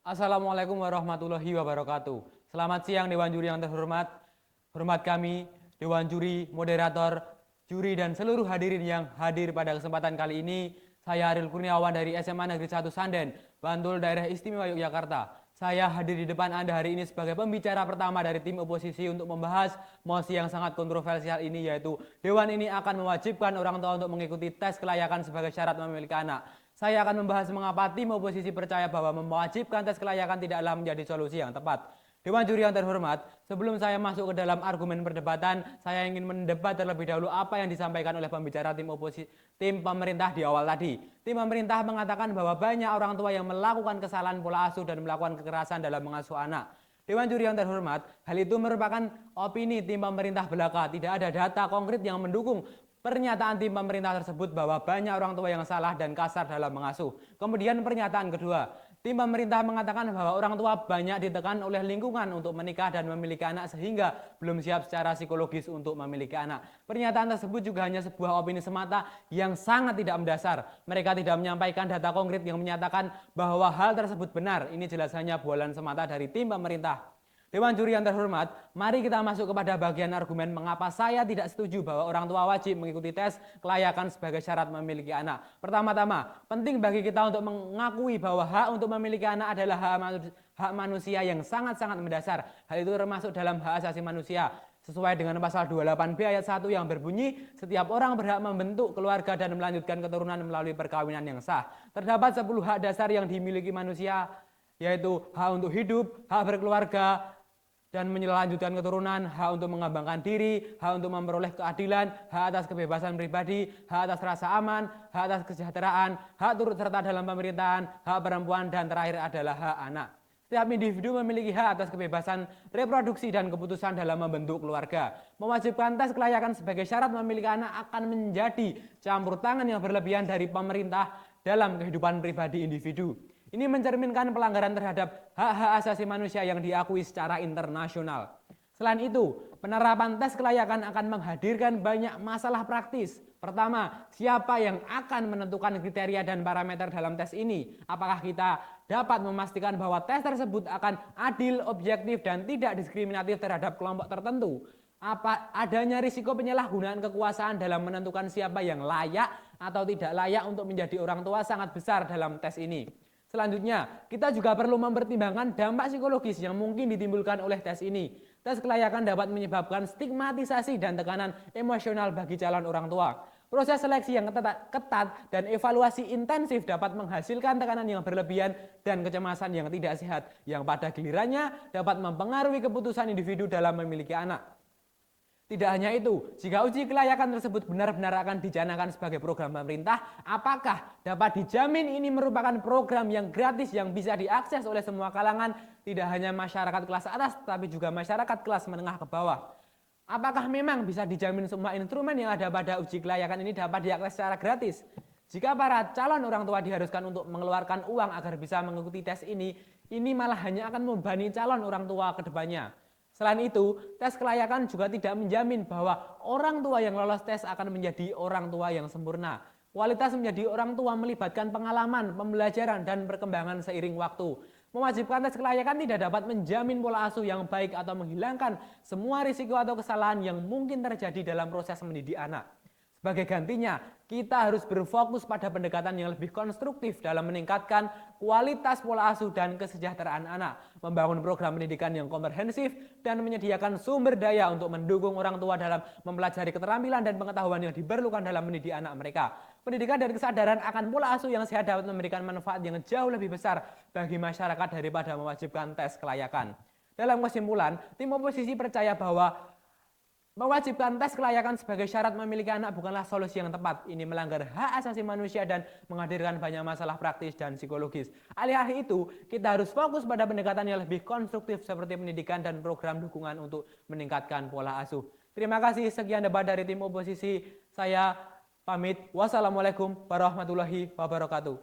Assalamualaikum warahmatullahi wabarakatuh. Selamat siang Dewan Juri yang terhormat. Hormat kami, Dewan Juri, moderator, juri dan seluruh hadirin yang hadir pada kesempatan kali ini. Saya Ariel Kurniawan dari SMA Negeri 1 Sanden, Bantul Daerah Istimewa Yogyakarta. Saya hadir di depan Anda hari ini sebagai pembicara pertama dari tim oposisi untuk membahas mosi yang sangat kontroversial ini, yaitu Dewan ini akan mewajibkan orang tua untuk mengikuti tes kelayakan sebagai syarat memiliki anak. Saya akan membahas mengapa tim oposisi percaya bahwa mewajibkan tes kelayakan tidaklah menjadi solusi yang tepat. Dewan Juri yang terhormat, sebelum saya masuk ke dalam argumen perdebatan, saya ingin mendebat terlebih dahulu apa yang disampaikan oleh pembicara tim pemerintah di awal tadi. Tim pemerintah mengatakan bahwa banyak orang tua yang melakukan kesalahan pola asuh dan melakukan kekerasan dalam mengasuh anak. Dewan Juri yang terhormat, hal itu merupakan opini tim pemerintah belaka. Tidak ada data konkret yang mendukung pernyataan tim pemerintah tersebut bahwa banyak orang tua yang salah dan kasar dalam mengasuh. Kemudian pernyataan kedua, tim pemerintah mengatakan bahwa orang tua banyak ditekan oleh lingkungan untuk menikah dan memiliki anak sehingga belum siap secara psikologis untuk memiliki anak. Pernyataan tersebut juga hanya sebuah opini semata yang sangat tidak mendasar. Mereka tidak menyampaikan data konkret yang menyatakan bahwa hal tersebut benar. Ini jelas hanya bualan semata dari tim pemerintah. Dewan Juri yang terhormat, mari kita masuk kepada bagian argumen mengapa saya tidak setuju bahwa orang tua wajib mengikuti tes kelayakan sebagai syarat memiliki anak. Pertama-tama, penting bagi kita untuk mengakui bahwa hak untuk memiliki anak adalah hak manusia yang sangat-sangat mendasar. Hal itu termasuk dalam hak asasi manusia. Sesuai dengan pasal 28B ayat 1 yang berbunyi, setiap orang berhak membentuk keluarga dan melanjutkan keturunan melalui perkawinan yang sah. Terdapat 10 hak dasar yang dimiliki manusia, yaitu hak untuk hidup, hak berkeluarga, dan melanjutkan keturunan, hak untuk mengembangkan diri, hak untuk memperoleh keadilan, hak atas kebebasan pribadi, hak atas rasa aman, hak atas kesejahteraan, hak turut serta dalam pemerintahan, hak perempuan, dan terakhir adalah hak anak. Setiap individu memiliki hak atas kebebasan reproduksi dan keputusan dalam membentuk keluarga. Mewajibkan tes kelayakan sebagai syarat memiliki anak akan menjadi campur tangan yang berlebihan dari pemerintah dalam kehidupan pribadi individu. Ini mencerminkan pelanggaran terhadap hak-hak asasi manusia yang diakui secara internasional. Selain itu, penerapan tes kelayakan akan menghadirkan banyak masalah praktis. Pertama, siapa yang akan menentukan kriteria dan parameter dalam tes ini? Apakah kita dapat memastikan bahwa tes tersebut akan adil, objektif, dan tidak diskriminatif terhadap kelompok tertentu? Apa adanya risiko penyalahgunaan kekuasaan dalam menentukan siapa yang layak atau tidak layak untuk menjadi orang tua sangat besar dalam tes ini. Selanjutnya, kita juga perlu mempertimbangkan dampak psikologis yang mungkin ditimbulkan oleh tes ini. Tes kelayakan dapat menyebabkan stigmatisasi dan tekanan emosional bagi calon orang tua. Proses seleksi yang ketat dan evaluasi intensif dapat menghasilkan tekanan yang berlebihan dan kecemasan yang tidak sehat, yang pada gilirannya dapat mempengaruhi keputusan individu dalam memiliki anak. Tidak hanya itu, jika uji kelayakan tersebut benar-benar akan dicanangkan sebagai program pemerintah, apakah dapat dijamin ini merupakan program yang gratis yang bisa diakses oleh semua kalangan, tidak hanya masyarakat kelas atas, tapi juga masyarakat kelas menengah ke bawah? Apakah memang bisa dijamin semua instrumen yang ada pada uji kelayakan ini dapat diakses secara gratis? Jika para calon orang tua diharuskan untuk mengeluarkan uang agar bisa mengikuti tes ini malah hanya akan membebani calon orang tua ke depannya. Selain itu, tes kelayakan juga tidak menjamin bahwa orang tua yang lolos tes akan menjadi orang tua yang sempurna. Kualitas menjadi orang tua melibatkan pengalaman, pembelajaran, dan perkembangan seiring waktu. Mewajibkan tes kelayakan tidak dapat menjamin pola asuh yang baik atau menghilangkan semua risiko atau kesalahan yang mungkin terjadi dalam proses mendidik anak. Sebagai gantinya, kita harus berfokus pada pendekatan yang lebih konstruktif dalam meningkatkan kualitas pola asuh dan kesejahteraan anak, membangun program pendidikan yang komprehensif, dan menyediakan sumber daya untuk mendukung orang tua dalam mempelajari keterampilan dan pengetahuan yang diperlukan dalam mendidik anak mereka. Pendidikan dan kesadaran akan pola asuh yang sehat dapat memberikan manfaat yang jauh lebih besar bagi masyarakat daripada mewajibkan tes kelayakan. Dalam kesimpulan, tim oposisi percaya bahwa mewajibkan tes kelayakan sebagai syarat memiliki anak bukanlah solusi yang tepat. Ini melanggar hak asasi manusia dan menghadirkan banyak masalah praktis dan psikologis. Alih-alih itu, kita harus fokus pada pendekatan yang lebih konstruktif seperti pendidikan dan program dukungan untuk meningkatkan pola asuh. Terima kasih, sekian debat dari tim oposisi. Saya pamit. Wassalamualaikum warahmatullahi wabarakatuh.